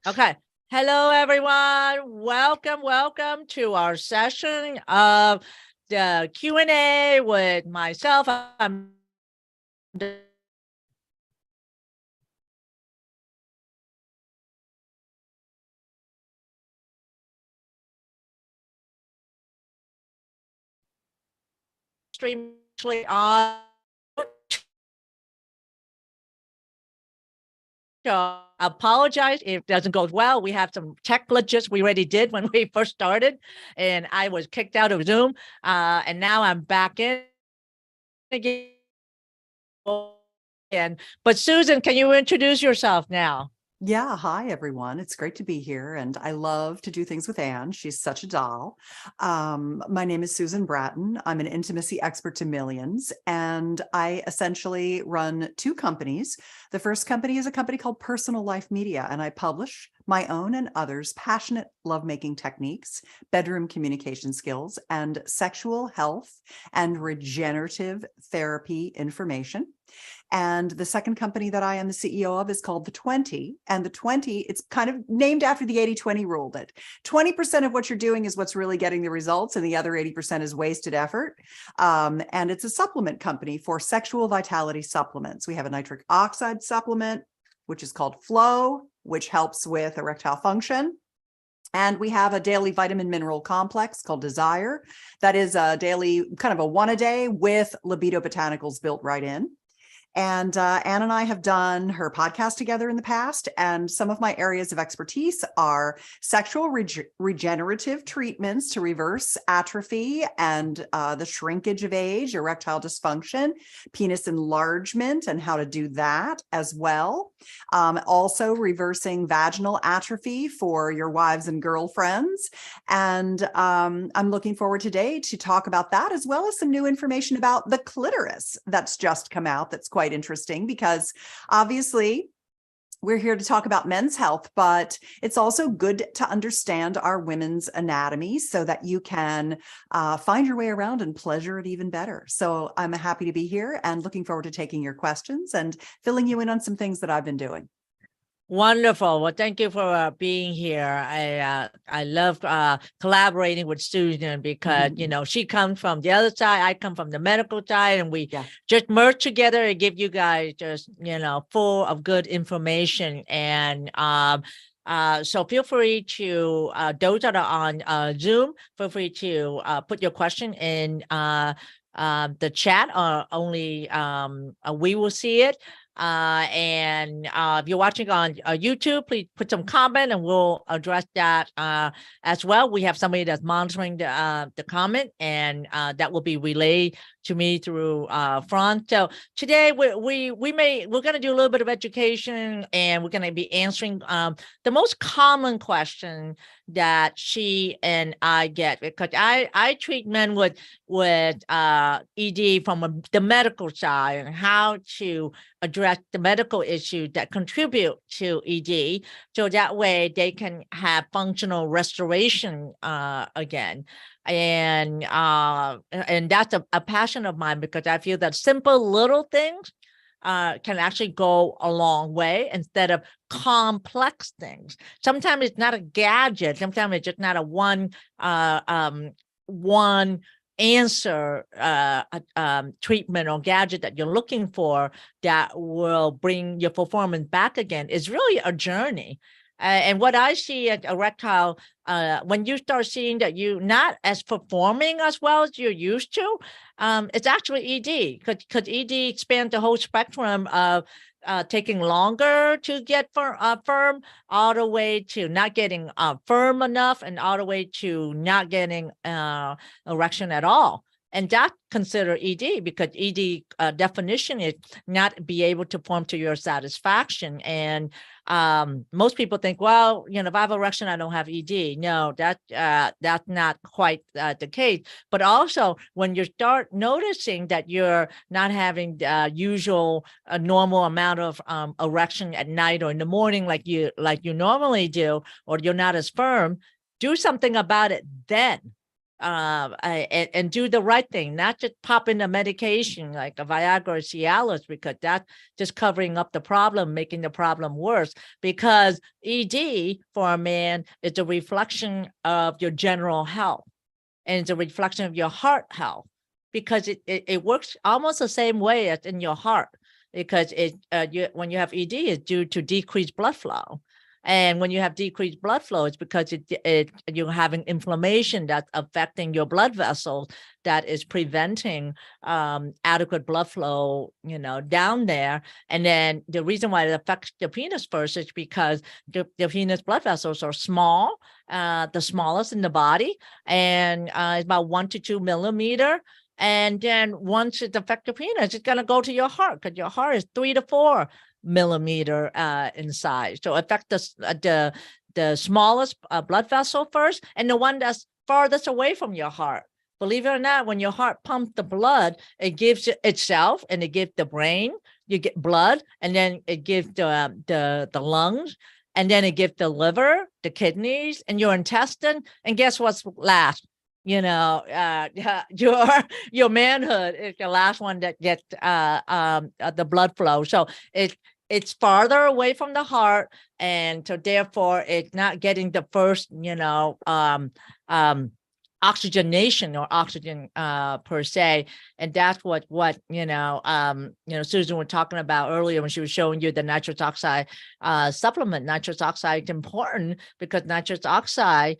Okay. Hello, everyone. Welcome to our session of the Q&A with myself. I'm extremely on. Apologize if it doesn't go well. We have some tech glitches we already did when we first started, and I was kicked out of Zoom, and now I'm back in again. But Susan, can you introduce yourself now? Yeah, hi everyone. It's great to be here, and I love to do things with Anne. She's such a doll. My name is Susan Bratton. I'm an intimacy expert to millions, and I essentially run two companies. The first company is a company called Personal Life Media, and I publish my own and others' passionate lovemaking techniques, bedroom communication skills, and sexual health and regenerative therapy information. And the second company that I am the CEO of is called The 20. And The 20, it's kind of named after the 80-20 rule, that 20% of what you're doing is what's really getting the results, and the other 80% is wasted effort. And it's a supplement company for sexual vitality supplements. We have a nitric oxide supplement, which is called Flow, which helps with erectile function. And we have a daily vitamin mineral complex called Desire. That is a daily, kind of a one a day with libido botanicals built right in. And Anne and I have done her podcast together in the past. And some of my areas of expertise are sexual regenerative treatments to reverse atrophy and the shrinkage of age, erectile dysfunction, penis enlargement, and how to do that as well. Also reversing vaginal atrophy for your wives and girlfriends. And I'm looking forward today to talk about that, as well as some new information about the clitoris that's just come out. That's quite interesting, because obviously we're here to talk about men's health, but it's also good to understand our women's anatomy so that you can find your way around and pleasure it even better. So I'm happy to be here and looking forward to taking your questions and filling you in on some things that I've been doing. Wonderful. Well, thank you for being here. I love collaborating with Susan because she comes from the other side, I come from the medical side, and we just merge together and give you guys just full of good information. And so feel free to those that are on Zoom, feel free to put your question in the chat. Only we will see it. And if you're watching on YouTube, please put some comment and we'll address that as well. We have somebody that's monitoring the comment, and that will be relayed to me through Fran. So today we're going to do a little bit of education, and we're going to be answering the most common question that she and I get, because I treat men with ED from the medical side, and how to address the medical issues that contribute to ED, so that way they can have functional restoration again. And that's a passion of mine, because I feel that simple little things can actually go a long way instead of complex things. Sometimes it's not a gadget. Sometimes it's just not a one answer treatment or gadget that you're looking for that will bring your performance back again. It's really a journey. And what I see at erectile, when you start seeing that you're not as performing as well as you're used to, it's actually ED, because ED expands the whole spectrum of taking longer to get firm, all the way to not getting firm enough, and all the way to not getting erection at all. And that's considered ED, because ED definition is not be able to form to your satisfaction. And most people think, well, if I have erection, I don't have ED. No, that's not quite the case. But also, when you start noticing that you're not having the usual normal amount of erection at night or in the morning like you normally do, or you're not as firm, do something about it then. and do the right thing, not just pop in the medication like a Viagra or Cialis, because that's just covering up the problem, making the problem worse. Because ED for a man is a reflection of your general health, and it's a reflection of your heart health, because it works almost the same way as in your heart, because when you have ED, it's due to decreased blood flow. And when you have decreased blood flow, it's because you're having inflammation that's affecting your blood vessels, that is preventing adequate blood flow, down there. And then the reason why it affects the penis first is because the penis blood vessels are small, the smallest in the body, and it's about 1 to 2 millimeter. And then once it affects the penis, it's going to go to your heart, because your heart is 3 to 4 millimeter in size. So affect the smallest blood vessel first, and the one that's farthest away from your heart. Believe it or not, when your heart pumps the blood, it gives itself, and it gives the brain, you get blood, and then it gives the lungs, and then it gives the liver, the kidneys, and your intestine. And guess what's last? Your manhood is the last one that gets the blood flow. So it's farther away from the heart, and so therefore it's not getting the first oxygenation or oxygen per se. And that's what Susan was talking about earlier when she was showing you the nitrous oxide supplement. Nitrous oxide is important because nitrous oxide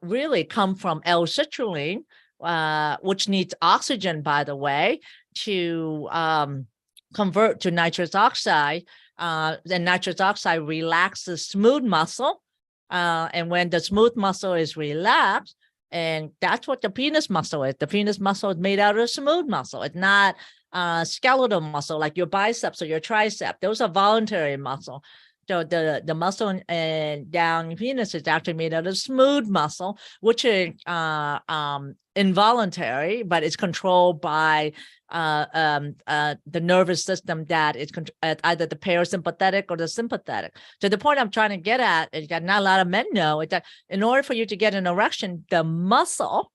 really come from L-citrulline, which needs oxygen, by the way, to convert to nitrous oxide. Then nitrous oxide relaxes smooth muscle, and when the smooth muscle is relaxed, and that's what the penis muscle is. The penis muscle is made out of smooth muscle. It's not skeletal muscle like your biceps or your tricep. Those are voluntary muscle. So the muscle and down penis is actually made out of smooth muscle, which is involuntary, but it's controlled by the nervous system that is either the parasympathetic or the sympathetic. So the point I'm trying to get at is that not a lot of men know is that in order for you to get an erection, the muscle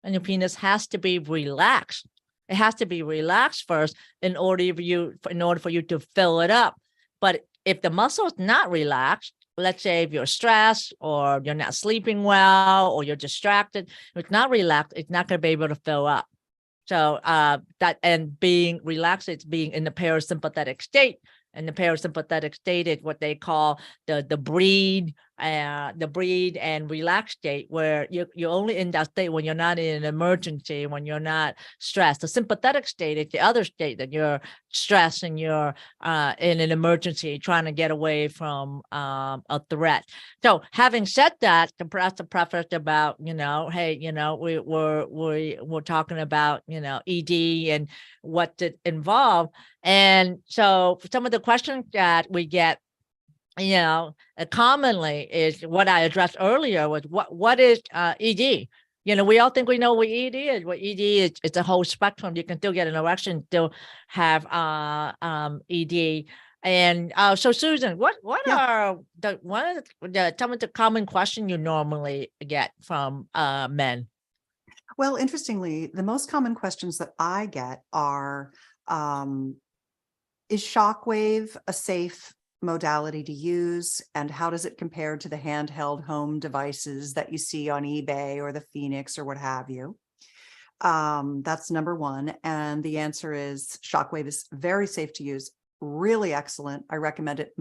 in your penis has to be relaxed. It has to be relaxed first in order for you to fill it up. But if the muscle is not relaxed, let's say if you're stressed or you're not sleeping well or you're distracted, if it's not relaxed, it's not going to be able to fill up. So and being relaxed, it's being in the parasympathetic state. And the parasympathetic state is what they call the breathe and relax state, where you're only in that state when you're not in an emergency, when you're not stressed. The sympathetic state is the other state that you're stressed and you're in an emergency, trying to get away from a threat. So having said that, the preface about, hey, we're talking about, ED and what it involve. And so some of the questions that we get, commonly is what I addressed earlier was what is ED? We all think we know what ED is. What ED is, it's a whole spectrum. You can still get an erection, still have ED. And so Susan, what are some of the common questions you normally get from men? Well, interestingly, the most common questions that I get are, is shockwave a safe modality to use, and how does it compare to the handheld home devices that you see on eBay or the Phoenix or what have you? That's number one. And the answer is shockwave is very safe to use, really excellent. I recommend it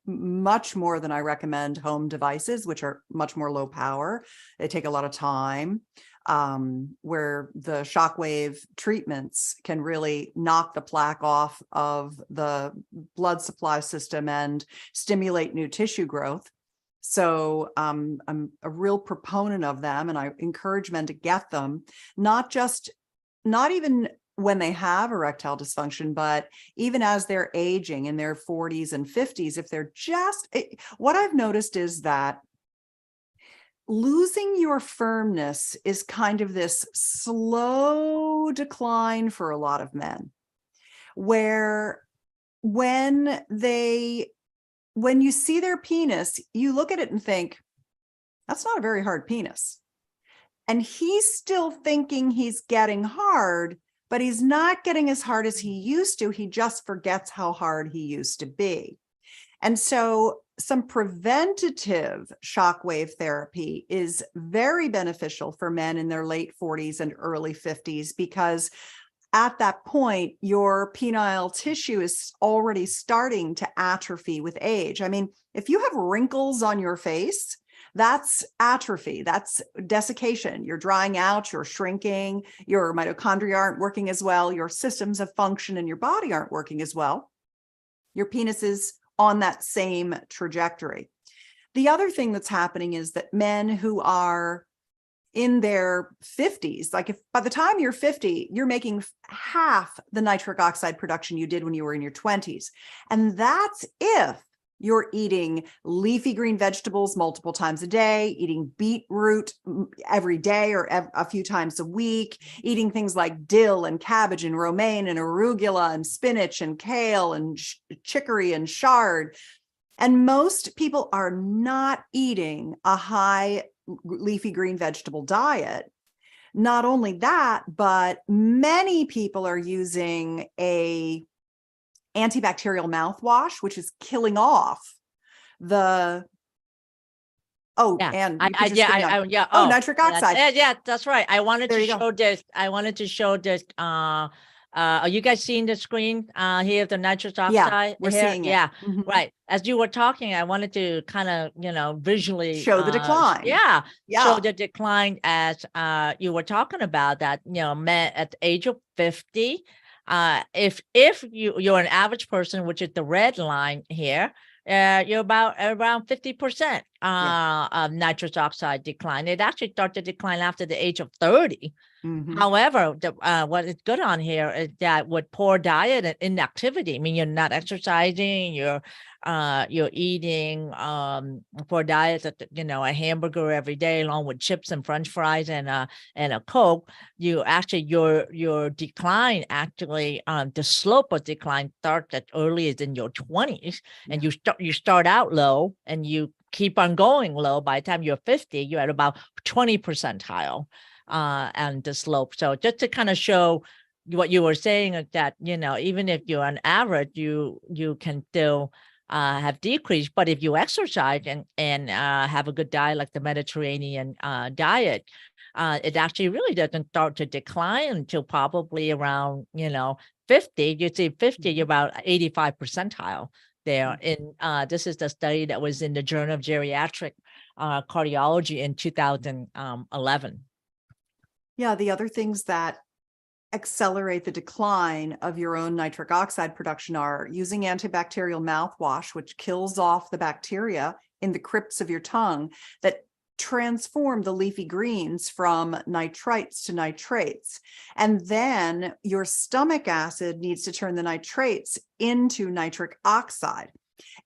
much more than I recommend home devices, which are much more low power. They take a lot of time. Where the shockwave treatments can really knock the plaque off of the blood supply system and stimulate new tissue growth. So I'm a real proponent of them, and I encourage men to get them, not even when they have erectile dysfunction, but even as they're aging in their 40s and 50s. If they're what I've noticed is that losing your firmness is kind of this slow decline for a lot of men, where when you see their penis, you look at it and think, that's not a very hard penis. And he's still thinking he's getting hard, but he's not getting as hard as he used to. He just forgets how hard he used to be. And so some preventative shockwave therapy is very beneficial for men in their late 40s and early 50s, because at that point, your penile tissue is already starting to atrophy with age. I mean, if you have wrinkles on your face, that's atrophy, that's desiccation. You're drying out, you're shrinking, your mitochondria aren't working as well, your systems of function in your body aren't working as well. Your penis is on that same trajectory. The other thing that's happening is that men who are in their 50s, like if by the time you're 50, you're making half the nitric oxide production you did when you were in your 20s. And that's if you're eating leafy green vegetables multiple times a day, eating beetroot every day or a few times a week, eating things like dill and cabbage and romaine and arugula and spinach and kale and chicory and chard. And most people are not eating a high leafy green vegetable diet. Not only that, but many people are using a antibacterial mouthwash, which is killing off the nitric oxide. Yeah, that's right. I wanted There to you go. show this. I wanted to show this. Are you guys seeing the screen here, the nitrous oxide? We're here? seeing it. Yeah, Mhm. right. As you were talking, I wanted to kind of, visually show the decline. Show the decline as you were talking about that, men at the age of 50. If you're an average person, which is the red line here, you're about around 50% of nitrous oxide decline. It actually started to decline after the age of 30. Mhm. However, what is good on here is that with poor diet and inactivity, I mean, you're not exercising, you're eating poor diet, a hamburger every day along with chips and French fries and a Coke. You actually your decline actually the slope of decline starts as early as in your 20s, and you start out low and you keep on going low. By the time you're 50, you're at about 20 percentile and the slope. So just to kind of show what you were saying, that even if you're an average, you can still have decreased. But if you exercise and have a good diet like the Mediterranean diet, it actually really doesn't start to decline until probably around 50. You see 50, you're about 85 percentile there. In this is the study that was in the Journal of Geriatric Cardiology in 2011. Yeah, the other things that accelerate the decline of your own nitric oxide production are using antibacterial mouthwash, which kills off the bacteria in the crypts of your tongue that transform the leafy greens from nitrites to nitrates. And then your stomach acid needs to turn the nitrates into nitric oxide.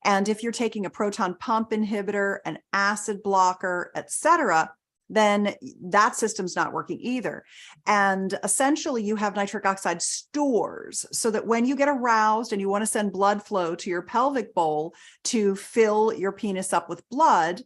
And if you're taking a proton pump inhibitor, an acid blocker, etc., then that system's not working either. And essentially you have nitric oxide stores so that when you get aroused and you want to send blood flow to your pelvic bowl to fill your penis up with blood,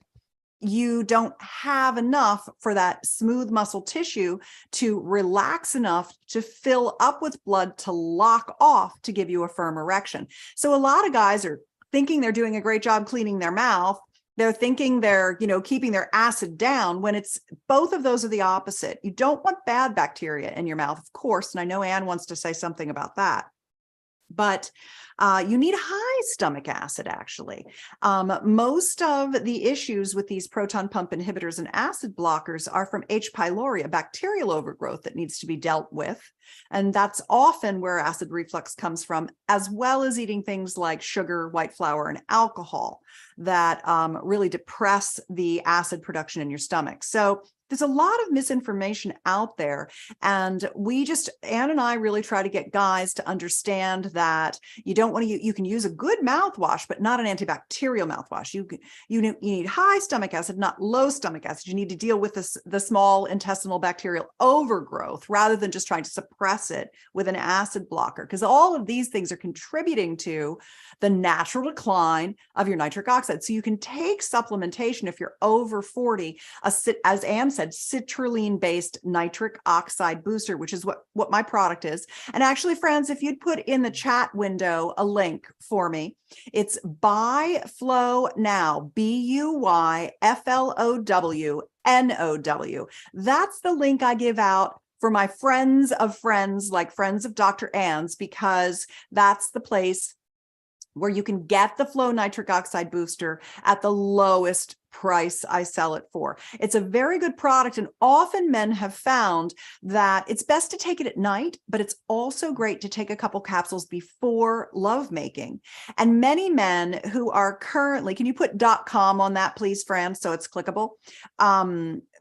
you don't have enough for that smooth muscle tissue to relax enough to fill up with blood to lock off to give you a firm erection. So a lot of guys are thinking they're doing a great job cleaning their mouth. They're thinking they're, keeping their acid down, when it's both of those are the opposite. You don't want bad bacteria in your mouth, of course. And I know Anne wants to say something about that. But you need high stomach acid, actually. Most of the issues with these proton pump inhibitors and acid blockers are from H. pylori, a bacterial overgrowth that needs to be dealt with. And that's often where acid reflux comes from, as well as eating things like sugar, white flour, and alcohol that really depress the acid production in your stomach. So there's a lot of misinformation out there. And Anne and I really try to get guys to understand that you don't don't want to, you can use a good mouthwash, but not an antibacterial mouthwash. You need high stomach acid, not low stomach acid. You need to deal with the small intestinal bacterial overgrowth rather than just trying to suppress it with an acid blocker, because all of these things are contributing to the natural decline of your nitric oxide. So you can take supplementation if you're over 40, as Anne said, citrulline-based nitric oxide booster, which is what my product is. And actually, friends, if you'd put in the chat window a link for me, it's Buy Flow Now, BUYFLOWNOW. That's the link I give out for my friends of friends, like friends of Dr. Ann's, because that's the place where you can get the Flow Nitric Oxide Booster at the lowest price I sell it for. It's a very good product, and often men have found that it's best to take it at night, but it's also great to take a couple capsules before lovemaking. And many men who are currently, can you put .com on that, please, Fran, so it's clickable?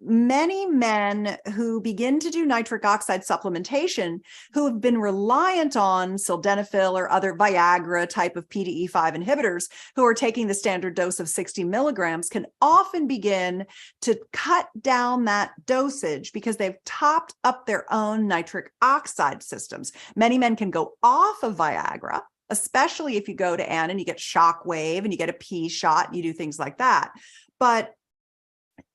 Many men who begin to do nitric oxide supplementation, who have been reliant on sildenafil or other Viagra type of PDE5 inhibitors, who are taking the standard dose of 60 milligrams, can often begin to cut down that dosage because they've topped up their own nitric oxide systems. Many men can go off of Viagra, especially if you go to Ann and you get Shockwave and you get a P shot and you do things like that. But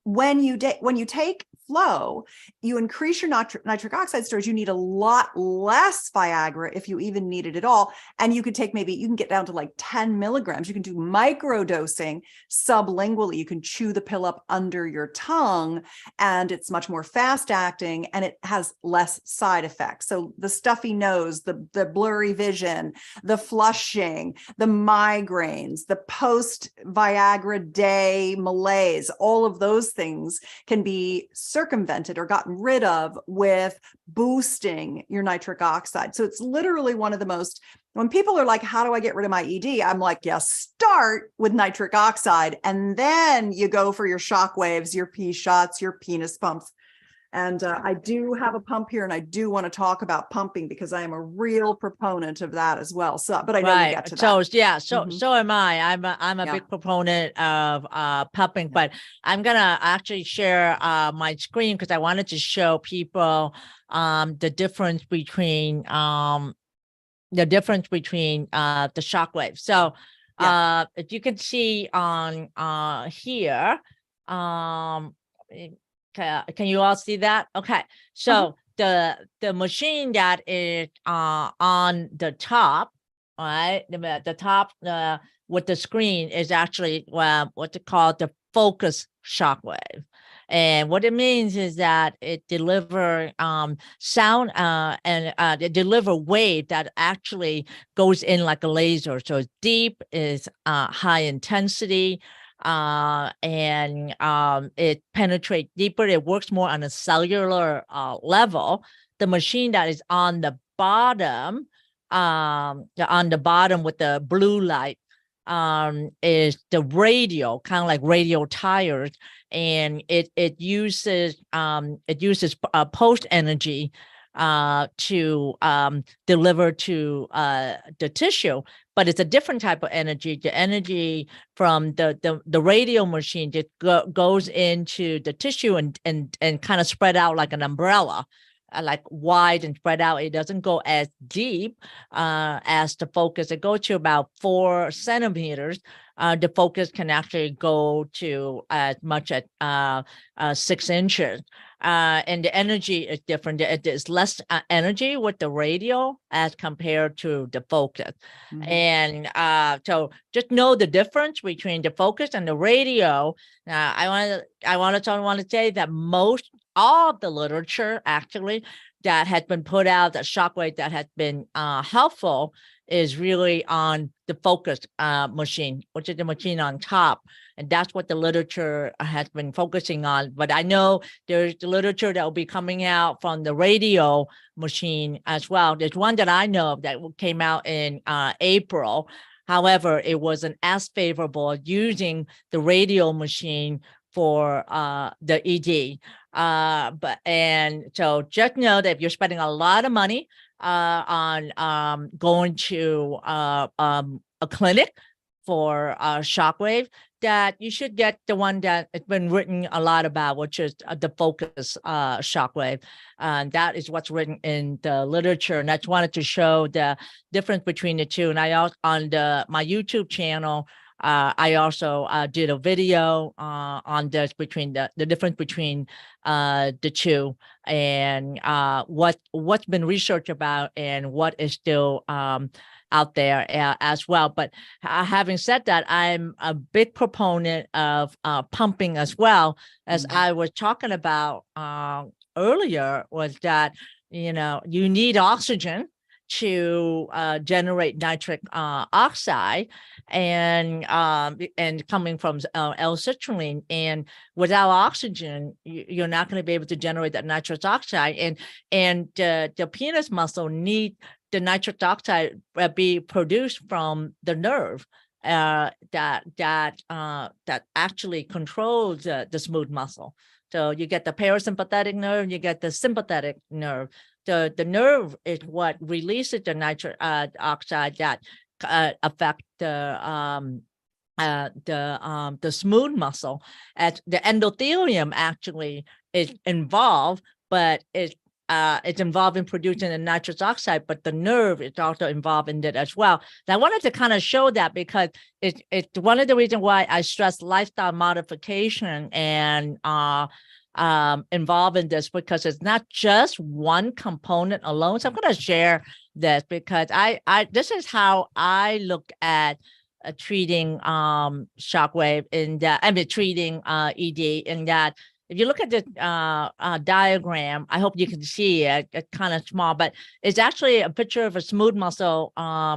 when you take Flow, you increase your nitric oxide storage. You need a lot less Viagra if you even need it at all. And you could take, maybe you can get down to like 10 milligrams. You can do micro dosing sublingually. You can chew the pill up under your tongue, and it's much more fast acting and it has less side effects. So the stuffy nose, the blurry vision, the flushing, the migraines, the post Viagra day malaise, all of those things can be circumvented or gotten rid of with boosting your nitric oxide. So it's literally one of the most, when people are like, how do I get rid of my ED? I'm like, yeah, start with nitric oxide, and then you go for your shock waves, your P shots, your penis pumps. And I do have a pump here, and I do want to talk about pumping because I am a real proponent of that as well. So, but I know we get to that. So yeah, so am I. I'm a big proponent of pumping, but I'm gonna actually share my screen because I wanted to show people the difference between the shockwave. So if you can see on here, can you all see that? Okay. So the machine that is on the top, right? The top with the screen is actually what they call the focus shockwave. And what it means is that it deliver sound and it deliver wave that actually goes in like a laser. So it's deep, is high intensity, and it penetrates deeper. It works more on a cellular level. The machine that is on the bottom with the blue light is the radio, kind of like radio tires, and it uses pulse energy to deliver to the tissue, but it's a different type of energy. The energy from the radio machine just goes into the tissue and kind of spread out like an umbrella, like wide and spread out. It doesn't go as deep as the focus. It goes to about 4 centimeters. The focus can actually go to as much as 6 inches. And the energy is different. There's less energy with the radio as compared to the focus. And so just know the difference between the focus and the radio. I want to say that all of the literature actually that has been put out, the shockwave that has been helpful, is really on the focus machine, which is the machine on top. And that's what the literature has been focusing on. But I know there's the literature that will be coming out from the radio machine as well. There's one that I know of that came out in April. However, it wasn't as favorable using the radio machine for the ED. And so just know that if you're spending a lot of money on going to a clinic for shockwave, that you should get the one that it's been written a lot about, which is the focus shockwave. And that is what's written in the literature. And I just wanted to show the difference between the two. And I also, on my YouTube channel, I also did a video on this, between the difference between the two, and what's been researched about and what is still out there as well. But having said that, I'm a big proponent of pumping as well, as I was talking about earlier, was that, you need oxygen to generate nitric oxide, and coming from L-citrulline, and without oxygen, you're not going to be able to generate that nitrous oxide, and the penis muscle need the nitric oxide be produced from the nerve that actually controls the smooth muscle. So you get the parasympathetic nerve, you get the sympathetic nerve. The nerve is what releases the nitric oxide that affect the smooth muscle. As the endothelium actually is involved, but it's involved in producing the nitrous oxide, but the nerve is also involved in it as well. And I wanted to kind of show that, because it's one of the reasons why I stress lifestyle modification and involved in this, because it's not just one component alone. So I'm going to share this, because this is how I look at treating shockwave, in that, treating ED, in that, if you look at the diagram, I hope you can see it. It's kind of small, but it's actually a picture of a smooth muscle.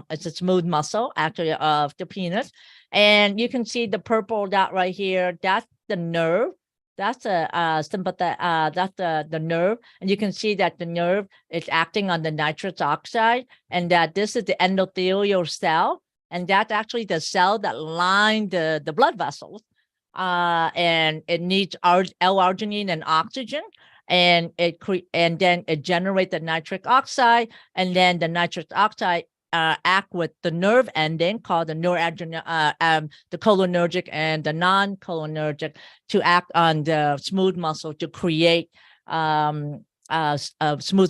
It's a smooth muscle, actually, of the penis. And you can see the purple dot right here. That's the nerve. That's a sympathetic, that's the nerve. And you can see that the nerve is acting on the nitrous oxide, and that this is the endothelial cell. And that's actually the that line the blood vessels. And it needs L-arginine and oxygen, and then it generates the nitric oxide, and then the nitric oxide act with the nerve ending called the the cholinergic and the non-cholinergic, to act on the smooth muscle to create smooth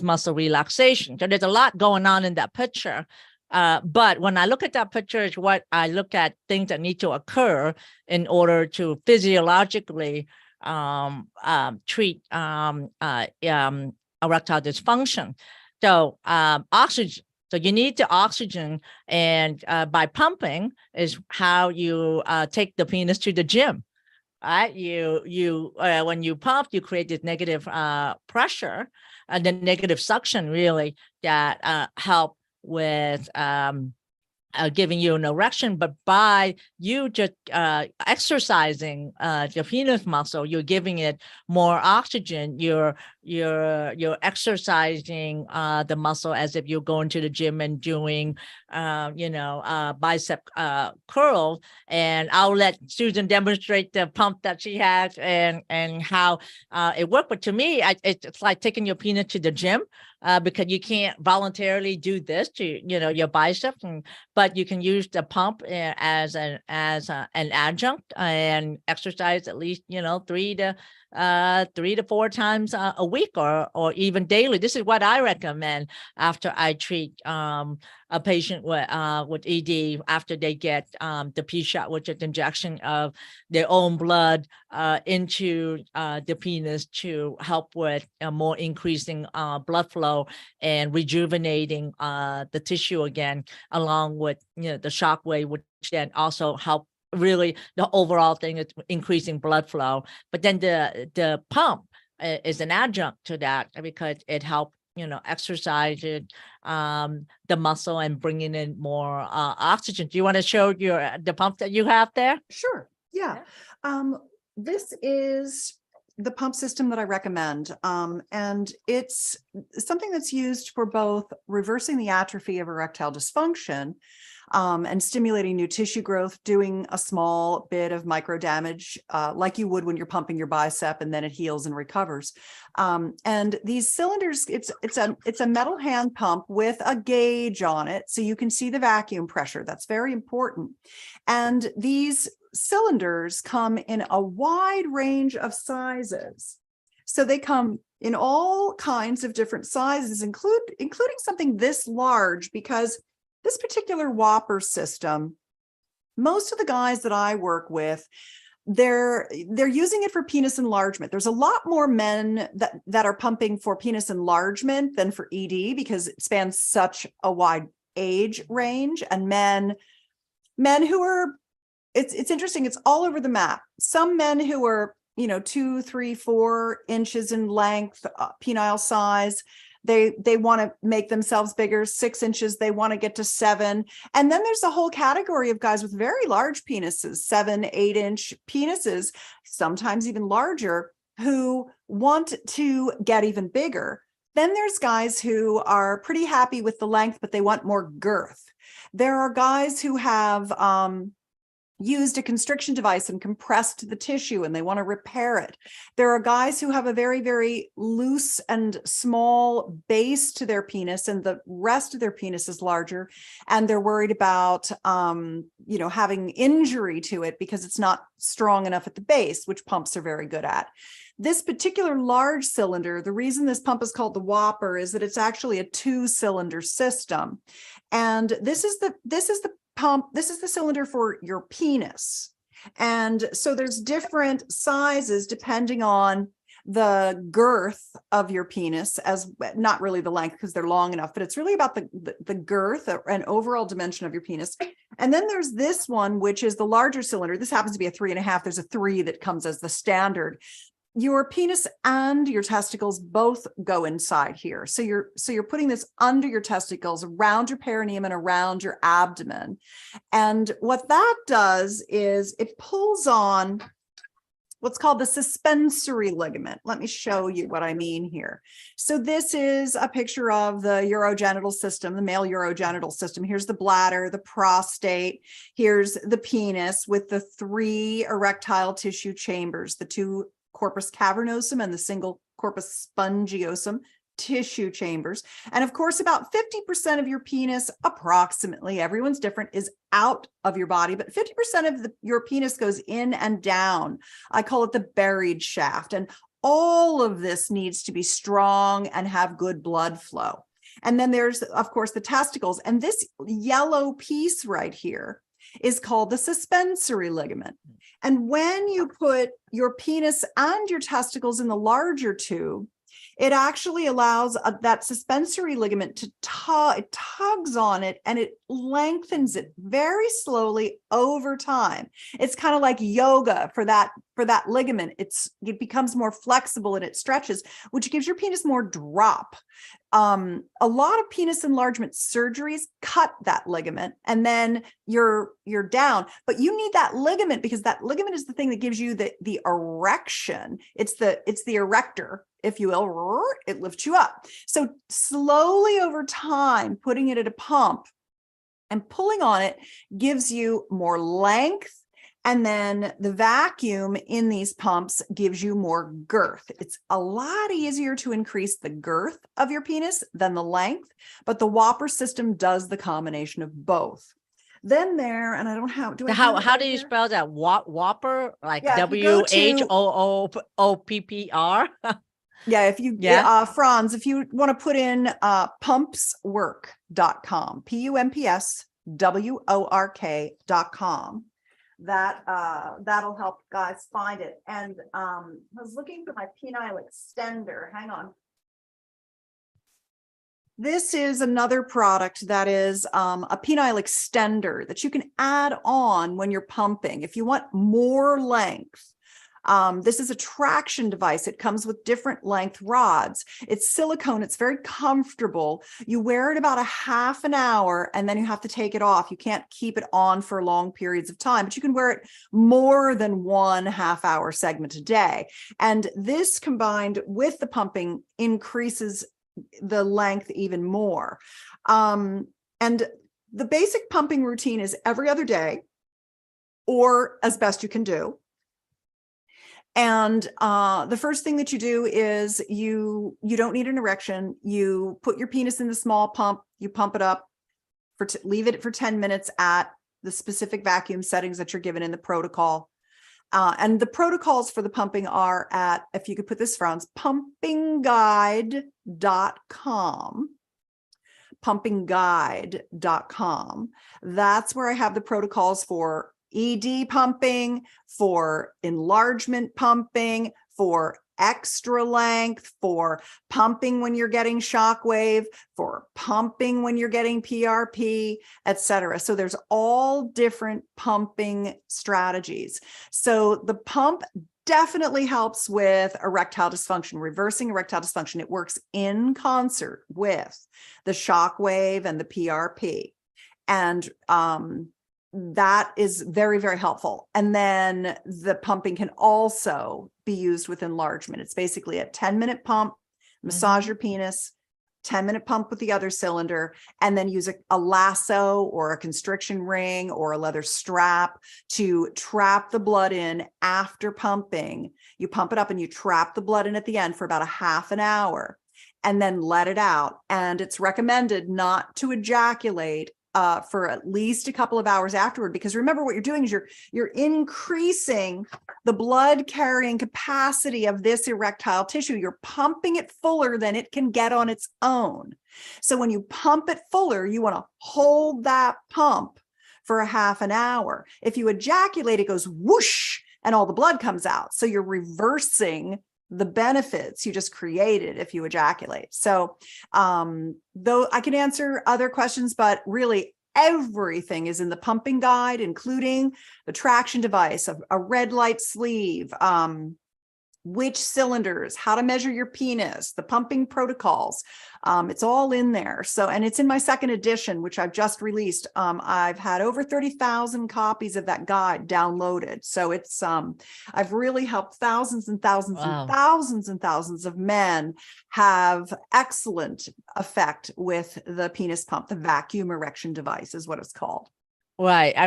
muscle relaxation. So there's a lot going on in that picture. But when I look at that picture, is what I look at, things that need to occur in order to physiologically treat erectile dysfunction. So oxygen. So you need the oxygen, and by pumping is how you take the penis to the gym. Right? You when you pump, you create this negative pressure and the negative suction, really, that help with giving you an erection. But by you just exercising the penis muscle, you're giving it more oxygen. You're exercising the muscle as if you're going to the gym and doing bicep curls. And I'll let Susan demonstrate the pump that she has and how it worked. But to me, it's like taking your penis to the gym. Because you can't voluntarily do this to your biceps, but you can use the pump as an adjunct and exercise at least 3 to 4 times a week, or even daily. This is what I recommend after I treat a patient with ED, after they get the P-shot, which is injection of their own blood into the penis to help with more increasing blood flow and rejuvenating the tissue again, along with the shock wave, which then also help. Really, the overall thing is increasing blood flow, but then the pump is an adjunct to that, because it helps exercise it, the muscle, and bringing in more oxygen. Do you want to show the pump that you have there? Sure. Yeah. This is the pump system that I recommend. And it's something that's used for both reversing the atrophy of erectile dysfunction, and stimulating new tissue growth, doing a small bit of micro damage, like you would when you're pumping your bicep, and then it heals and recovers. And these cylinders, it's a metal hand pump with a gauge on it, so you can see the vacuum pressure. That's very important. And these cylinders come in a wide range of sizes. So they come in all kinds of different sizes, including something this large, because this particular Whopper system, most of the guys that I work with, they're using it for penis enlargement. There's a lot more men that are pumping for penis enlargement than for ED, because it spans such a wide age range. And men who are, it's interesting, it's all over the map. Some men who are 2, 3, 4 inches in length, penile size, they want to make themselves bigger. 6 inches, they want to get to 7. And then there's a whole category of guys with very large penises, 7, 8-inch penises, sometimes even larger, who want to get even bigger. Then there's guys who are pretty happy with the length, but they want more girth. There are guys who have used a constriction device and compressed the tissue, and they want to repair it. There are guys who have a very, very loose and small base to their penis, and the rest of their penis is larger, and they're worried about having injury to it because it's not strong enough at the base, which pumps are very good at. This particular large cylinder, the reason this pump is called the Whopper is that it's actually a 2-cylinder system. And this is the pump, this is the cylinder for your penis. And so there's different sizes depending on the girth of your penis, as not really the length because they're long enough, but it's really about the girth and overall dimension of your penis. And then there's this one, which is the larger cylinder. This happens to be a 3.5. There's a 3 that comes as the standard. Your penis and your testicles both go inside here. So you're putting this under your testicles, around your perineum and around your abdomen. And what that does is it pulls on what's called the suspensory ligament. Let me show you what I mean here. So this is a picture of the urogenital system, the male urogenital system. Here's the bladder, the prostate. Here's the penis with the 3 erectile tissue chambers, the 2 corpus cavernosum and the single corpus spongiosum tissue chambers. And of course, about 50% of your penis, approximately, everyone's different, is out of your body, but 50% of your penis goes in and down. I call it the buried shaft. And all of this needs to be strong and have good blood flow. And then there's, of course, the testicles. And this yellow piece right here is called the suspensory ligament. And when you put your penis and your testicles in the larger tube, it actually allows that suspensory ligament to it tugs on it, and it lengthens it very slowly over time. It's kind of like yoga for that ligament. It becomes more flexible and it stretches, which gives your penis more drop. A lot of penis enlargement surgeries cut that ligament, and then you're down. But you need that ligament because that ligament is the thing that gives you the erection. It's the erector, if you will. It lifts you up. So slowly over time, putting it at a pump and pulling on it gives you more length. And then the vacuum in these pumps gives you more girth. It's a lot easier to increase the girth of your penis than the length, but the Whopper system does the combination of both. Then there, and I don't have, how do you spell that? Whopper? Like Yeah, WHOOPPR? Yeah, if you, Franz, if you want to put in pumpswork.com, pumpswork.com, that'll help guys find it. And I was looking for my penile extender. Hang on. This is another product that is a penile extender that you can add on when you're pumping if you want more length. This is a traction device. It comes with different length rods. It's silicone. It's very comfortable. You wear it about a half an hour and then you have to take it off. You can't keep it on for long periods of time, but you can wear it more than 1.5 hour segment a day. And this combined with the pumping increases the length even more. And the basic pumping routine is every other day or as best you can do. And the first thing that you do is you don't need an erection. You put your penis in the small pump, you pump it up, leave it for 10 minutes at the specific vacuum settings that you're given in the protocol. And the protocols for the pumping are at, if you could put this Franz, pumpingguide.com. Pumpingguide.com. That's where I have the protocols for ED pumping, for enlargement pumping, for extra length, for pumping when you're getting shockwave, for pumping when you're getting PRP, etc. So there's all different pumping strategies. So the pump definitely helps with erectile dysfunction, reversing erectile dysfunction. It works in concert with the shockwave and the PRP. And that is very, very helpful. And then the pumping can also be used with enlargement. It's basically a 10-minute pump, massage your penis, 10-minute pump with the other cylinder, and then use a lasso or a constriction ring or a leather strap to trap the blood in after pumping. You pump it up and you trap the blood in at the end for about a half an hour and then let it out. And it's recommended not to ejaculate for at least a couple of hours afterward, because remember what you're doing is you're increasing the blood carrying capacity of this erectile tissue. You're pumping it fuller than it can get on its own. So when you pump it fuller, you want to hold that pump for a half an hour. If you ejaculate, it goes whoosh and all the blood comes out. So you're reversing the benefits you just created if you ejaculate. So though I can answer other questions, but really everything is in the pumping guide, including the traction device, a red light sleeve, which cylinders, how to measure your penis, the pumping protocols. It's all in there. So, and it's in my second edition, which I've just released. I've had over 30,000 copies of that guide downloaded. So it's, I've really helped thousands and thousands and thousands and thousands of men have excellent effect with the penis pump. The vacuum erection device is what it's called. Right. I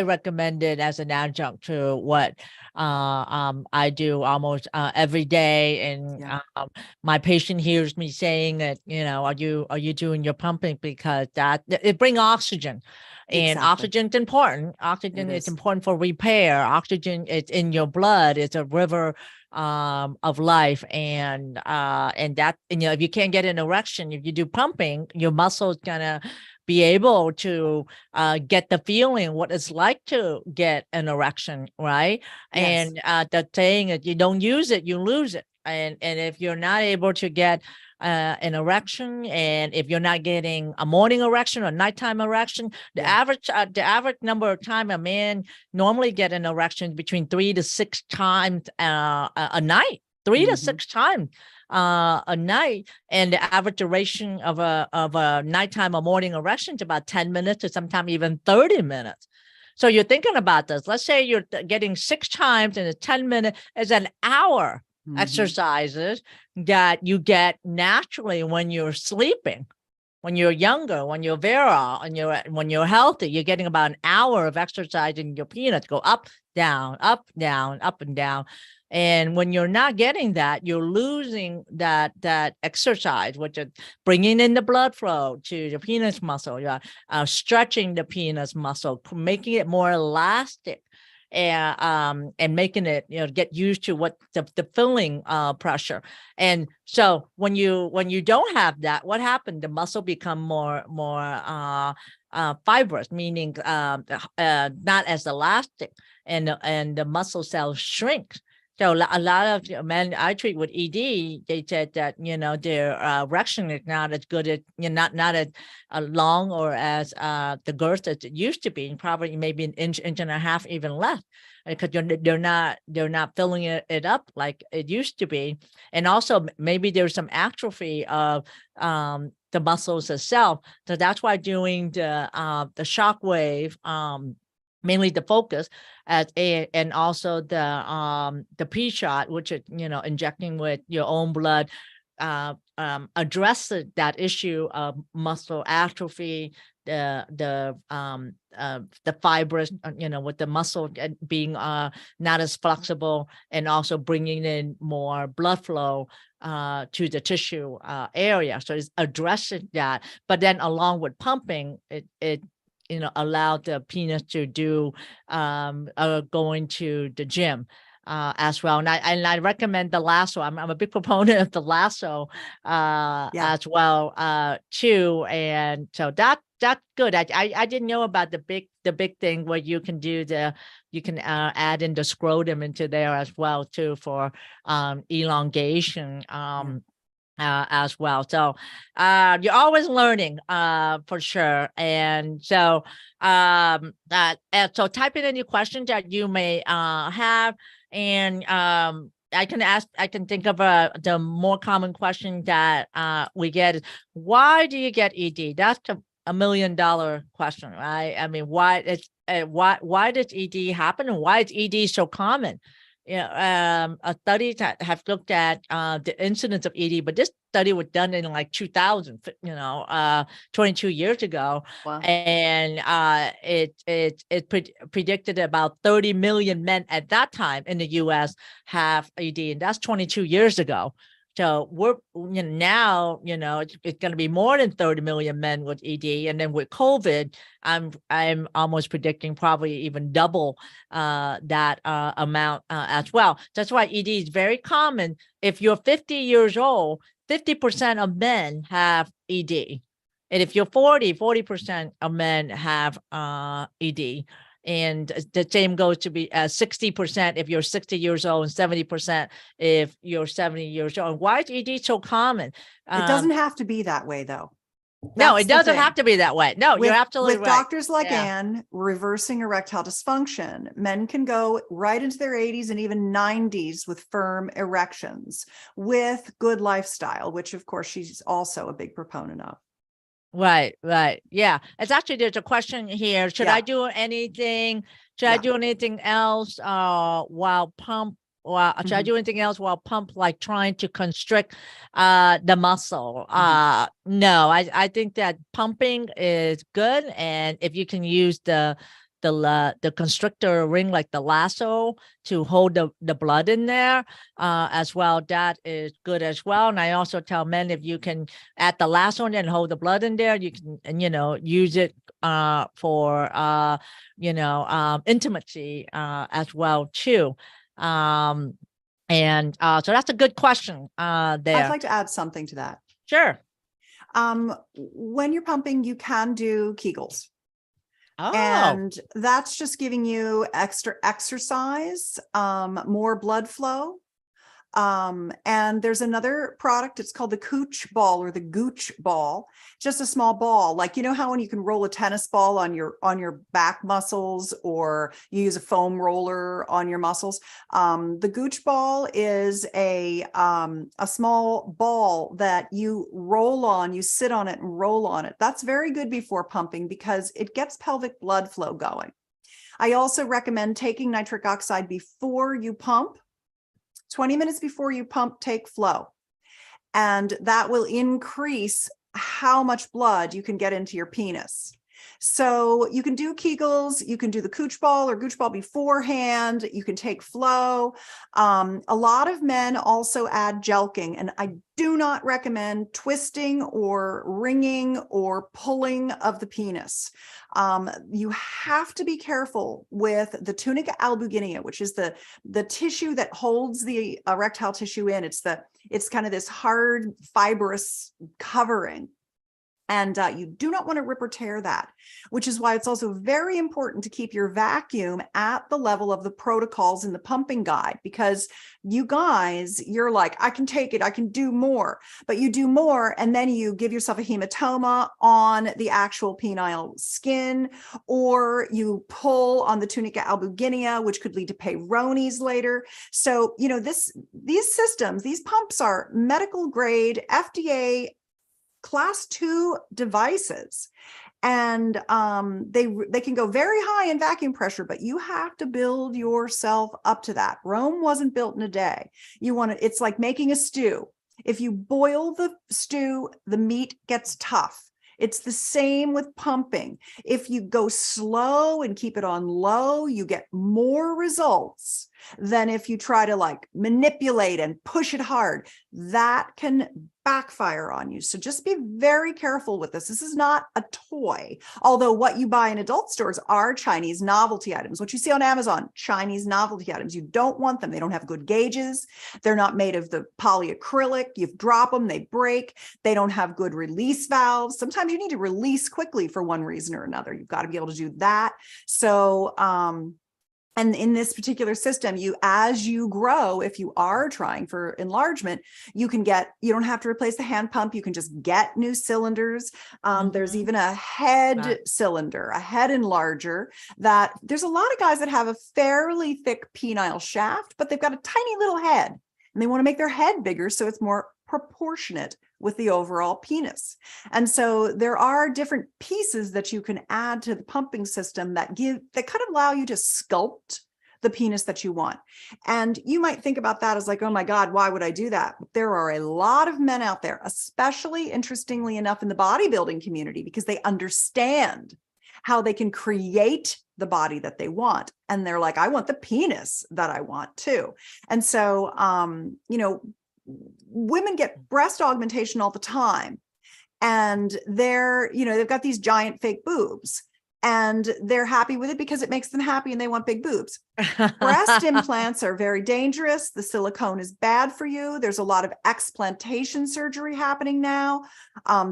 recommend it as an adjunct to what I do almost every day. And my patient hears me saying that, are you doing your pumping, because it brings oxygen. And oxygen's important. Oxygen is important for repair. Oxygen is in your blood. It's a river of life. And that, if you can't get an erection, if you do pumping, your muscle's gonna be able to get the feeling what it's like to get an erection, right? Yes. And the saying that you don't use it, you lose it. And if you're not able to get an erection, and if you're not getting a morning erection or nighttime erection, the average number of time a man normally get an erection between 3 to 6 times a night, 3 to 6 times a night, and the average duration of a nighttime or morning erection is about 10 minutes or sometimes even 30 minutes. So you're thinking about this. Let's say you're getting 6 times in a 10-minute is an hour exercises that you get naturally when you're sleeping, when you're younger, when you're virile, and when you're healthy. You're getting about an hour of exercise in your penis, go up, down, up, down, up and down. And when you're not getting that, you're losing that exercise, which is bringing in the blood flow to the penis muscle, stretching the penis muscle, making it more elastic, and making it, get used to what the filling pressure. And so when you don't have that, what happened? The muscle become more fibrous, meaning not as elastic, and the muscle cells shrink. So a lot of men I treat with ED, they said that, their erection is not as good as, not as long or as the girth as it used to be, probably maybe an inch and a half, even less, because they're not filling it up like it used to be. And also maybe there's some atrophy of the muscles itself. So that's why doing the shock wave, mainly the focus and also the P shot, which is, injecting with your own blood, address that issue of muscle atrophy, the fibrous, with the muscle being not as flexible, and also bringing in more blood flow to the tissue area. So it's addressing that, but then along with pumping, it allowed the penis to do going to the gym as well. And I recommend the lasso. I'm a big proponent of the lasso as well too. And so that's good. I didn't know about the big thing where you can add in the scrotum into there as well too for elongation. As well. So you're always learning for sure. And so so type in any questions that you may have, and I can think of the more common question that we get is, why do you get ED? That's a $1 million question, right? I mean, why does ED happen, and why is ED so common? A study that have looked at the incidence of ED, but this study was done in like 2000, 22 years ago. Wow. And it predicted about 30 million men at that time in the U.S. have ED, and that's 22 years ago. So we're now, it's going to be more than 30 million men with ED, and then with COVID, I'm almost predicting probably even double that amount as well. That's why ED is very common. If you're 50 years old, 50% of men have ED, and if you're 40% of men have ED. And the same goes to be 60% if you're 60 years old, and 70% if you're 70 years old. Why is ED so common? It doesn't have to be that way, though. No, it doesn't have to be that way. No, you're absolutely with right. Doctors like Anne reversing erectile dysfunction, men can go right into their 80s and even 90s with firm erections with good lifestyle, which of course she's also a big proponent of. Right. Yeah. It's actually, there's a question here. Should I do anything? Should I do anything else while pump? Should I do anything else while pump, like trying to constrict the muscle? No, I think that pumping is good. And if you can use the constrictor ring, like the lasso, to hold the blood in there as well, that is good as well. And I also tell men, if you can add the lasso and hold the blood in there, you can use it for intimacy as well too. So that's a good question there. I'd like to add something to that. Sure. When you're pumping, you can do Kegels. Oh. And that's just giving you extra exercise, more blood flow. And there's another product, it's called the Cooch ball or the Gooch ball, just a small ball. Like, how when you can roll a tennis ball on your back muscles, or you use a foam roller on your muscles. The Gooch ball is a small ball that you roll on, you sit on it and roll on it. That's very good before pumping because it gets pelvic blood flow going. I also recommend taking nitric oxide before you pump. 20 minutes before you pump, take flow. And that will increase how much blood you can get into your penis. So you can do Kegels, you can do the Cooch ball or Gooch ball beforehand, you can take flow. A lot of men also add jelqing, and I do not recommend twisting or wringing or pulling of the penis. You have to be careful with the tunica albuginea, which is the tissue that holds the erectile tissue in. It's kind of this hard fibrous covering. And you do not want to rip or tear that, which is why it's also very important to keep your vacuum at the level of the protocols in the pumping guide, because you guys, you're like, I can take it, I can do more, but you do more. And then you give yourself a hematoma on the actual penile skin, or you pull on the tunica albuginea, which could lead to peyronie's later. So, these systems, these pumps are medical grade, FDA Class 2 devices, and they can go very high in vacuum pressure, but you have to build yourself up to that. Rome wasn't built in a day. It's like making a stew. If you boil the stew, the meat gets tough. It's the same with pumping. If you go slow and keep it on low, you get more results than if you try to like manipulate and push it hard. That can backfire on you. So just be very careful with this. This is not a toy. Although what you buy in adult stores are Chinese novelty items. What you see on Amazon, Chinese novelty items. You don't want them. They don't have good gauges. They're not made of the polyacrylic. You drop them, they break. They don't have good release valves. Sometimes you need to release quickly for one reason or another. You've got to be able to do that. So, and in this particular system, as you grow, if you are trying for enlargement, you don't have to replace the hand pump. You can just get new cylinders. There's even a head cylinder, a head enlarger that there's a lot of guys that have a fairly thick penile shaft, but they've got a tiny little head and they want to make their head bigger so it's more proportionate with the overall penis. And so there are different pieces that you can add to the pumping system that kind of allow you to sculpt the penis that you want. And you might think about that as like, oh my God, why would I do that? But there are a lot of men out there, especially interestingly enough in the bodybuilding community, because they understand how they can create the body that they want. And they're like, I want the penis that I want too. And so, women get breast augmentation all the time, and they've got these giant fake boobs and they're happy with it because it makes them happy and they want big boobs. Breast implants are very dangerous. The silicone is bad for you. There's a lot of explantation surgery happening now.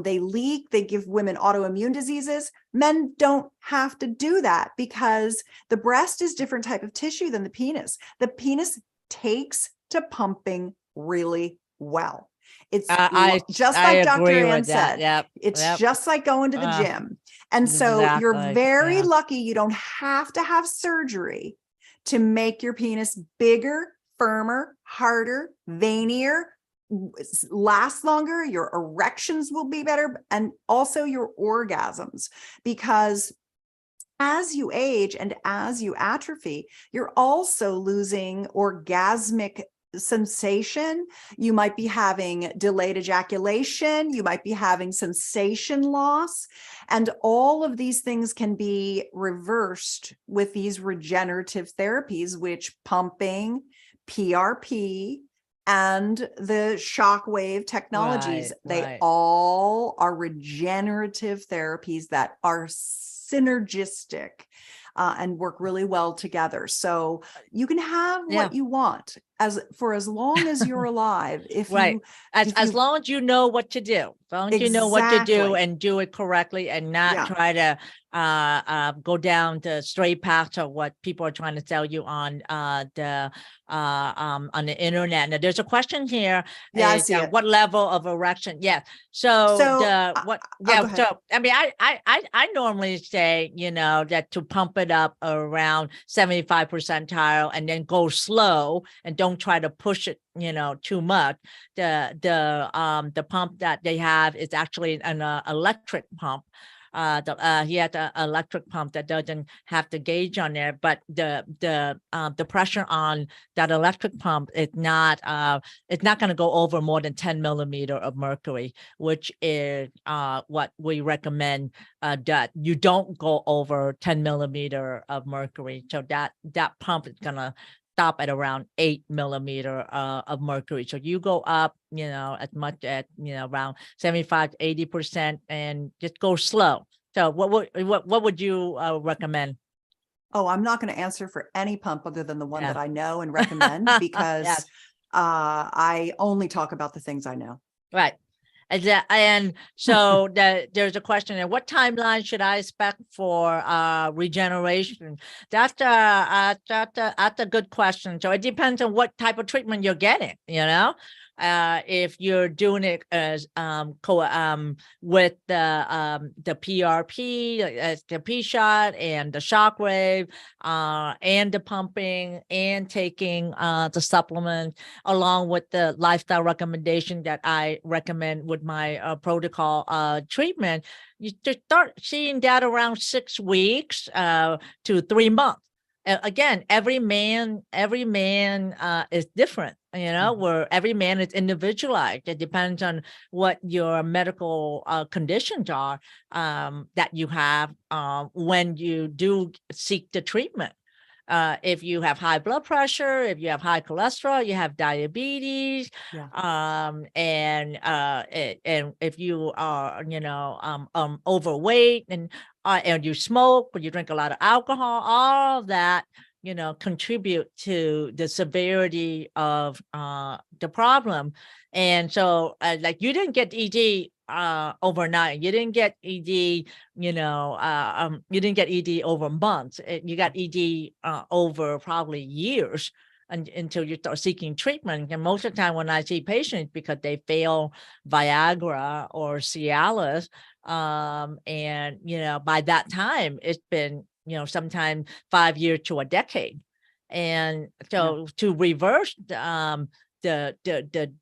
They leak, they give women autoimmune diseases. Men don't have to do that because the breast is different type of tissue than the penis. The penis takes to pumping really well. It's just like Dr. Ann said, it's just like going to the gym. And so you're very lucky you don't have to have surgery to make your penis bigger, firmer, harder, veinier, last longer. Your erections will be better, and also your orgasms, because as you age and as you atrophy, you're also losing orgasmic sensation. You might be having delayed ejaculation. You might be having sensation loss. And all of these things can be reversed with these regenerative therapies, which pumping, PRP, and the shockwave technologies, they all are regenerative therapies that are synergistic and work really well together. So you can have what you want as long as you're alive. As long as you know what to do, as long as you know what to do and do it correctly, and not try to go down the straight path of what people are trying to tell you on the internet. Now, there's a question here. I see it. What level of erection? Yeah. So I mean, I normally say, that to pump it up around 75 percentile and then go slow and don't try to push it, too much. The pump that they have is actually an electric pump. He had an electric pump that doesn't have the gauge on there, but the pressure on that electric pump is not going to go over more than 10 millimeter of mercury, which is what we recommend, that you don't go over 10 millimeter of mercury. So that pump is going to stop at around 8 millimeter of mercury. So you go up, as much as, around 75 to 80%, and just go slow. So what would you recommend? Oh, I'm not going to answer for any pump other than the one that I know and recommend, because I only talk about the things I know. Right. And so there's a question there. What timeline should I expect for regeneration? That's a good question. So it depends on what type of treatment you're getting, if you're doing it as with the PRP, the P shot and the shockwave, and the pumping and taking the supplement, along with the lifestyle recommendation that I recommend with my protocol treatment, you just start seeing that around 6 weeks to 3 months. again, every man is different, where every man is individualized. It depends on what your medical conditions are that you have when you do seek the treatment. If you have high blood pressure, if you have high cholesterol, you have diabetes, Yeah. and if you are, overweight and you smoke or you drink a lot of alcohol, all of that, contribute to the severity of the problem. And so, like, you didn't get ED overnight. You didn't get ED, you didn't get ED over months. You got ED over probably years until you start seeking treatment. And most of the time when I see patients, because they fail Viagra or Cialis, and by that time it's been sometimes 5 years to a decade. And so to reverse the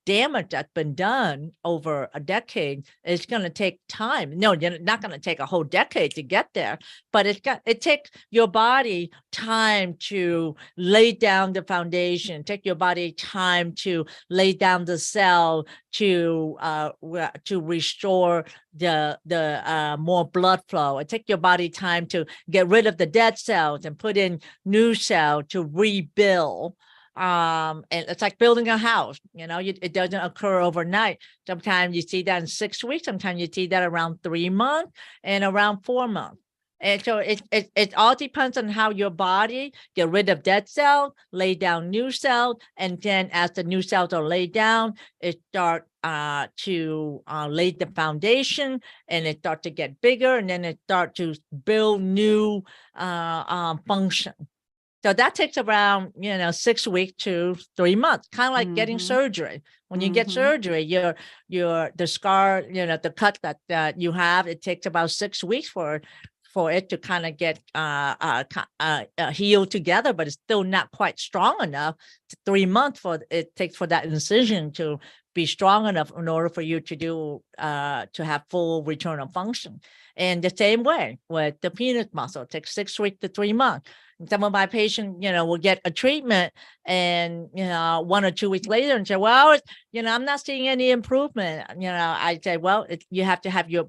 damage that's been done over a decade, it's going to take time. No, you're not going to take a whole decade to get there, but it takes your body time to lay down the foundation, take your body time to lay down the cell to restore the more blood flow. It takes your body time to get rid of the dead cells and put in new cells to rebuild. And it's like building a house, it doesn't occur overnight. Sometimes you see that in 6 weeks, sometimes you see that around 3 months and around 4 months. And so it all depends on how your body get rid of dead cells, lay down new cells, and then as the new cells are laid down, it start to lay the foundation, and it start to get bigger, and then it start to build new function. So that takes around, 6 weeks to 3 months, kind of like getting surgery. When you get surgery, the scar, the cut that you have, it takes about 6 weeks for it to kind of get healed together, but it's still not quite strong enough. 3 months it takes for that incision to be strong enough in order for you to do to have full return of function. And the same way with the penis muscle, it takes 6 weeks to 3 months. Some of my patients, will get a treatment and, 1 or 2 weeks later and say, well, I'm not seeing any improvement. I say, well, you have to have your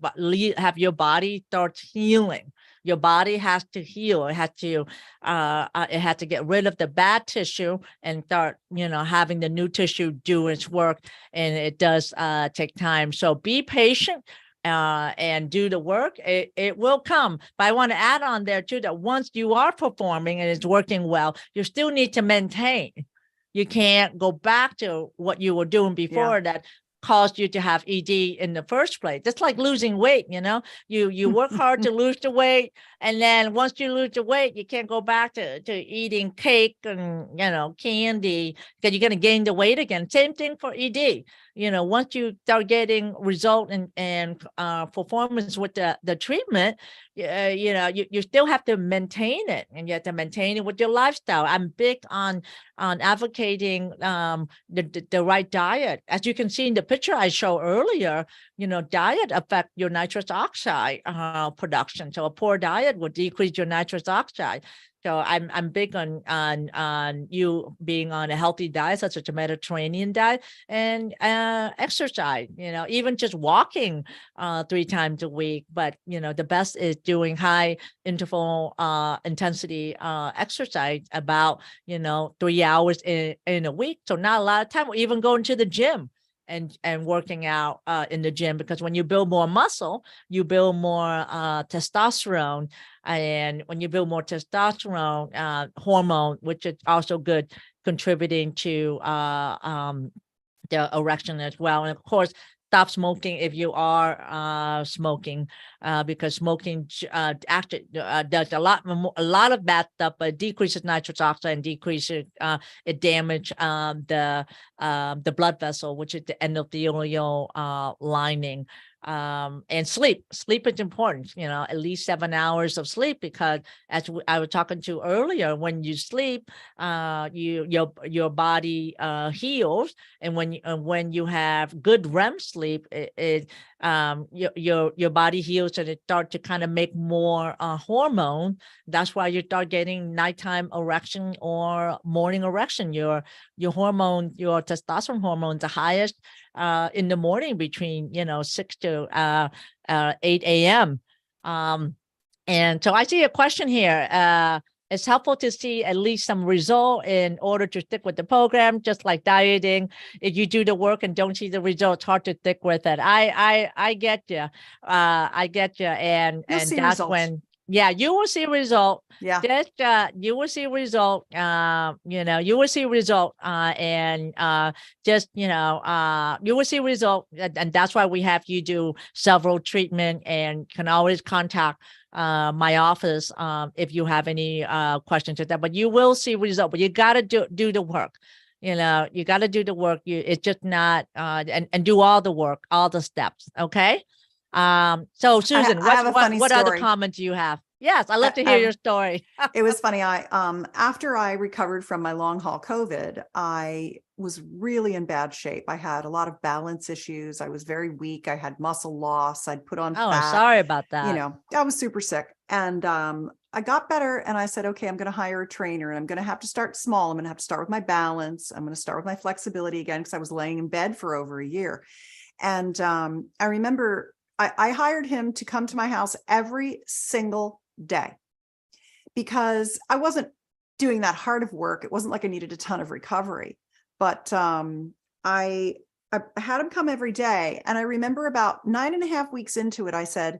body start healing. Your body has to heal. It has to get rid of the bad tissue and start, having the new tissue do its work. And it does take time. So be patient. And do the work, it will come. But I want to add on there too, that once you are performing and it's working well, you still need to maintain. You can't go back to what you were doing before that caused you to have ED in the first place. It's like losing weight, you work hard to lose the weight, and then once you lose the weight, you can't go back to eating cake and candy, because you're going to gain the weight again. Same thing for ED. Once you start getting result and performance with the treatment, you still have to maintain it, and you have to maintain it with your lifestyle. I'm big on advocating the right diet. As you can see in the picture I showed earlier, diet affects your nitrous oxide production. So a poor diet will decrease your nitrous oxide. So I'm big on you being on a healthy diet, such as a Mediterranean diet, and exercise. Even just walking 3 times a week. But the best is doing high interval intensity exercise, about 3 hours in a week. So not a lot of time. Or even going to the gym and working out in the gym, because when you build more muscle, you build more testosterone. And when you build more testosterone hormone, which is also good, contributing to the erection as well. And of course, stop smoking if you are smoking, because smoking actually does a lot of bad stuff, but it decreases nitrous oxide and decreases it damage the blood vessel, which is the endothelial lining. And sleep is important, at least 7 hours of sleep, because as I was talking to earlier, when you sleep, your body heals. And when you have good REM sleep, your body heals, and it starts to kind of make more hormone. That's why you start getting nighttime erection or morning erection. Your hormone, your testosterone hormone, is the highest in the morning between 6 to 8 a.m. And so I see a question here. It's helpful to see at least some result in order to stick with the program, just like dieting. If you do the work and don't see the results, hard to stick with it. I get you. I get you. And see that's results. when, you will see result. Yeah. Just you will see result. You will see result. And just you will see result. And that's why we have you do several treatment, and can always contact my office if you have any questions with that. But you will see result. But you got to do the work. You got to do the work. It's just not and do all the work, all the steps. Okay. So Susan, what other comments do you have? Yes, I love to hear your story. It was funny. After I recovered from my long haul COVID, I was really in bad shape. I had a lot of balance issues. I was very weak. I had muscle loss. I'd put on fat. Sorry about that. I was super sick. And I got better, and I said, okay, I'm going to hire a trainer, and I'm going to have to start small. I'm going to have to start with my balance. I'm going to start with my flexibility again, because I was laying in bed for over a year. And I remember I hired him to come to my house every single day, because I wasn't doing that hard of work. It wasn't like I needed a ton of recovery, but I had him come every day. And I remember about 9.5 weeks into it, I said,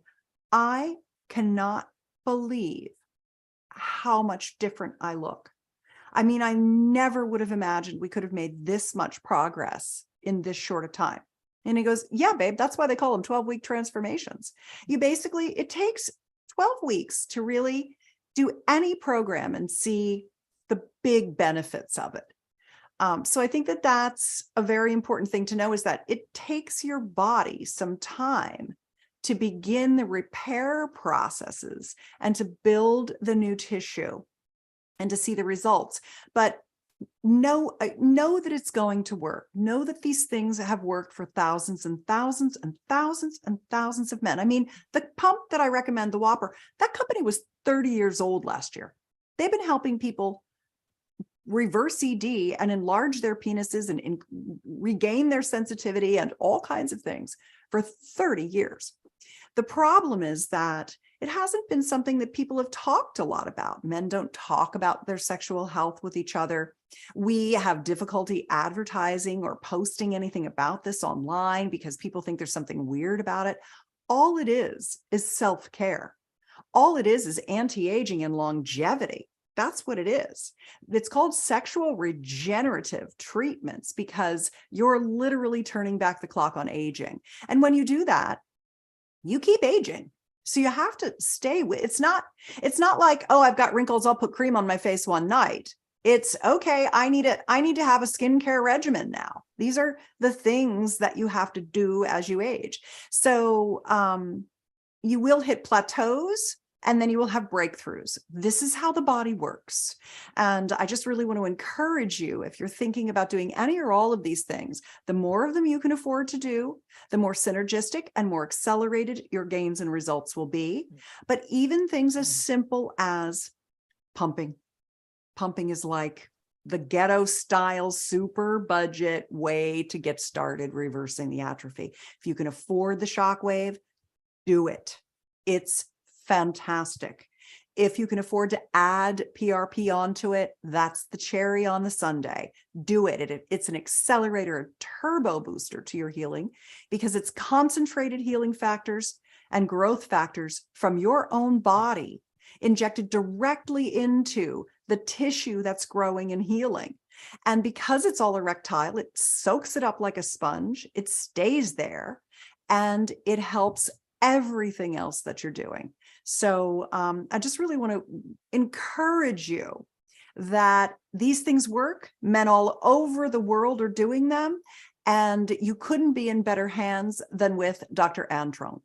I cannot believe how much different I look. I mean, I never would have imagined we could have made this much progress in this short a time. And he goes, yeah, babe, that's why they call them 12-week transformations. It takes 12 weeks to really do any program and see the big benefits of it. So I think that that's a very important thing to know, is that it takes your body some time to begin the repair processes and to build the new tissue and to see the results. But know that it's going to work. Know that these things have worked for thousands and thousands and thousands and thousands of men. I mean, the pump that I recommend, the Whopper, that company was 30 years old last year. They've been helping people reverse ED and enlarge their penises and regain their sensitivity and all kinds of things for 30 years. The problem is that it hasn't been something that people have talked a lot about. Men don't talk about their sexual health with each other. We have difficulty advertising or posting anything about this online because people think there's something weird about it. All it is self-care. All it is anti-aging and longevity. That's what it is. It's called sexual regenerative treatments, because you're literally turning back the clock on aging. And when you do that, you keep aging. So you have to stay with, it's not like, oh, I've got wrinkles, I'll put cream on my face one night. It's okay, I need to have a skincare regimen now. These are the things that you have to do as you age. So you will hit plateaus, and then you will have breakthroughs. This is how the body works. And I just really want to encourage you, if you're thinking about doing any or all of these things, the more of them you can afford to do, the more synergistic and more accelerated your gains and results will be. But even things as simple as pumping. Pumping is like the ghetto style, super budget way to get started reversing the atrophy. If you can afford the shockwave, do it. It's fantastic. If you can afford to add PRP onto it, that's the cherry on the sundae. Do it. It's an accelerator, a turbo booster to your healing, because it's concentrated healing factors and growth factors from your own body injected directly into the tissue that's growing and healing. And because it's all erectile, it soaks it up like a sponge. It stays there, and it helps everything else that you're doing. So I just really want to encourage you that these things work. Men all over the world are doing them. And you couldn't be in better hands than with Dr. Ann Truong.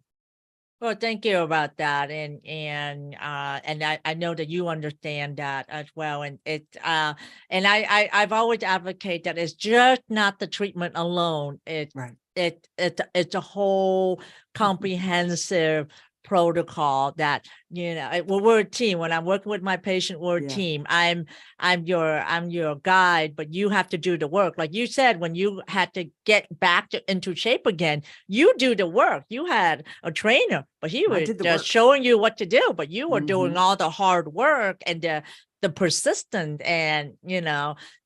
Well, thank you about that, and I know that you understand that as well, and I've always advocated that it's just not the treatment alone. Right. It's a whole comprehensive protocol that, well, we're a team. When I'm working with my patient, we're a team. I'm your guide, but you have to do the work. Like you said, when you had to get back into shape again, you do the work. You had a trainer, but he was just showing you what to do, but you were doing all the hard work and the persistence and,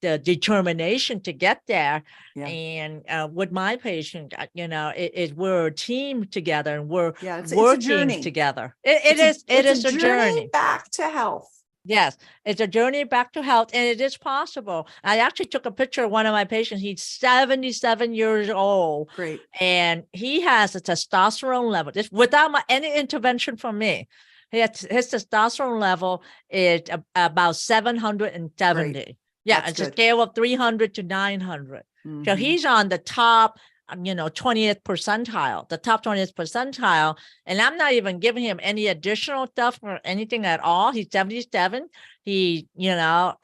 the determination to get there. And with my patient, we're a team together, and we're working together. It is a journey back to health. Yes, it's a journey back to health, and it is possible. I actually took a picture of one of my patients. He's 77 years old. Great. And he has a testosterone level, just without any intervention from me. His testosterone level is about 770. Great. Yeah, it's a scale of 300 to 900. So he's on the top 20th percentile, the top 20th percentile. And I'm not even giving him any additional stuff or anything at all. He's 77. He,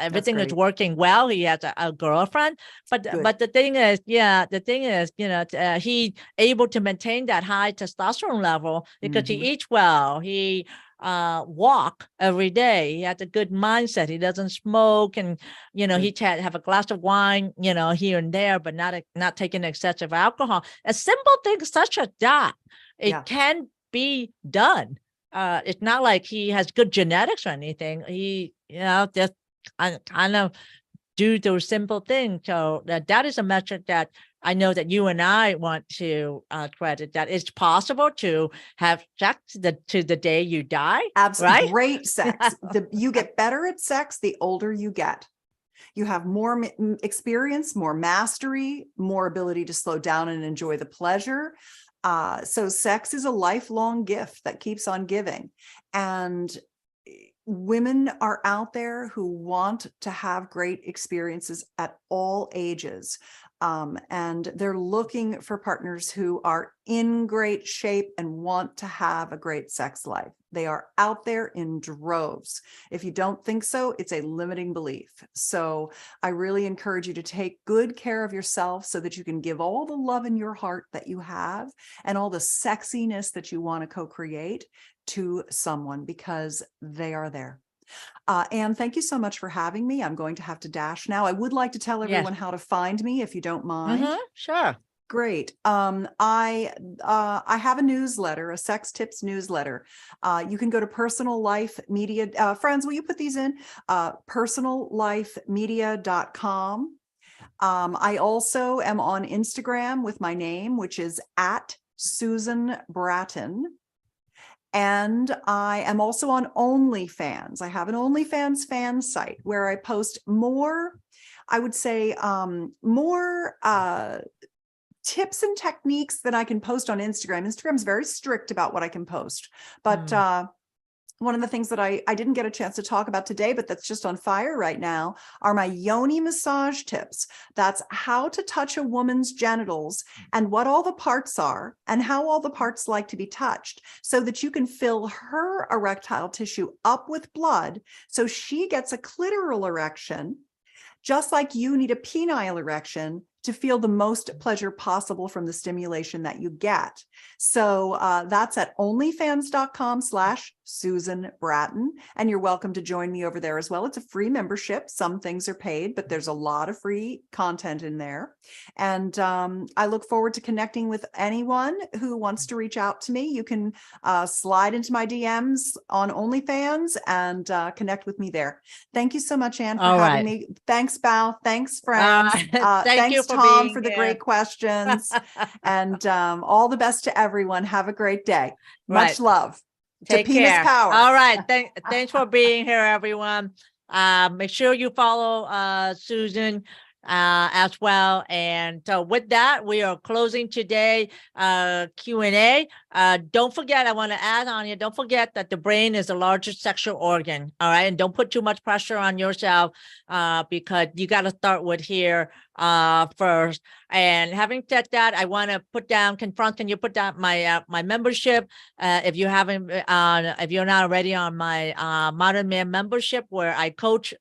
everything is working well. He has a girlfriend, but the thing is, he's able to maintain that high testosterone level because he eats well. He walk every day. He has a good mindset. He doesn't smoke, and he have a glass of wine, here and there, but not taking excessive alcohol. A simple thing such as that, it can be done. It's not like he has good genetics or anything. He, just kind of do those simple things. So that is a message that I know that you and I want to credit, that it's possible to have sex to the day you die. Absolutely. Right? Great sex. You get better at sex the older you get. You have more experience, more mastery, more ability to slow down and enjoy the pleasure. So sex is a lifelong gift that keeps on giving. And women are out there who want to have great experiences at all ages. And they're looking for partners who are in great shape and want to have a great sex life. They are out there in droves. If you don't think so, it's a limiting belief. So I really encourage you to take good care of yourself so that you can give all the love in your heart that you have and all the sexiness that you want to co-create to someone, because they are there. Anne, thank you so much for having me. I'm going to have to dash now. I would like to tell everyone how to find me, if you don't mind. Sure. Great. I have a newsletter, a sex tips newsletter. You can go to Personal Life Media. Friends, will you put these in? Personallifemedia.com. I also am on Instagram with my name, which is at Susan Bratton. And I am also on OnlyFans. I have an OnlyFans fan site where I post more, I would say, more tips and techniques than I can post on Instagram. Instagram is very strict about what I can post. But one of the things that I didn't get a chance to talk about today, but that's just on fire right now, are my yoni massage tips. That's how to touch a woman's genitals and what all the parts are and how all the parts like to be touched, so that you can fill her erectile tissue up with blood so she gets a clitoral erection, just like you need a penile erection to feel the most pleasure possible from the stimulation that you get. So that's at onlyfans.com/Susan Bratton. And you're welcome to join me over there as well. It's a free membership. Some things are paid, but there's a lot of free content in there. And I look forward to connecting with anyone who wants to reach out to me. You can slide into my DMs on OnlyFans and connect with me there. Thank you so much, Anne, for having me. Thanks, Bao. Thanks, friends. Thank you for Tom, for the great questions. And all the best to everyone. Have a great day. Much love. Take to penis care. power. All right. Thanks for being here, everyone. Make sure you follow Susan as well. And so with that, we are closing today Q&A. Don't forget, I want to add on you, don't forget that the brain is the largest sexual organ. All right. And don't put too much pressure on yourself because you got to start with here first. And having said that, I want to put down, can you put down my my membership? If you haven't, if you're not already on my Modern Man membership, where I coach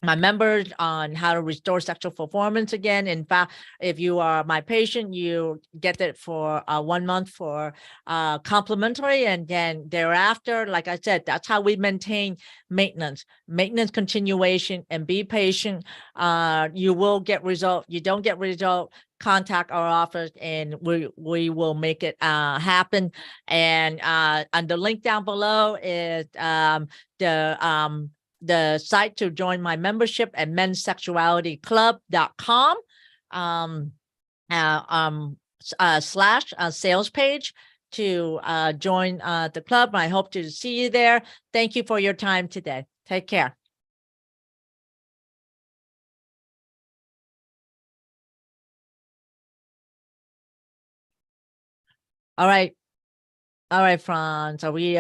my members on how to restore sexual performance again. In fact, if you are my patient, you get it for 1 month for complimentary, and then thereafter, like I said, that's how we maintain maintenance continuation, and be patient. You will get result. You don't get result, contact our office and we will make it happen. And the link down below is the site to join my membership at menssexualityclub.com slash sales page to join the club. I hope to see you there. Thank you for your time today. Take care. All right. All right, Franz. Are we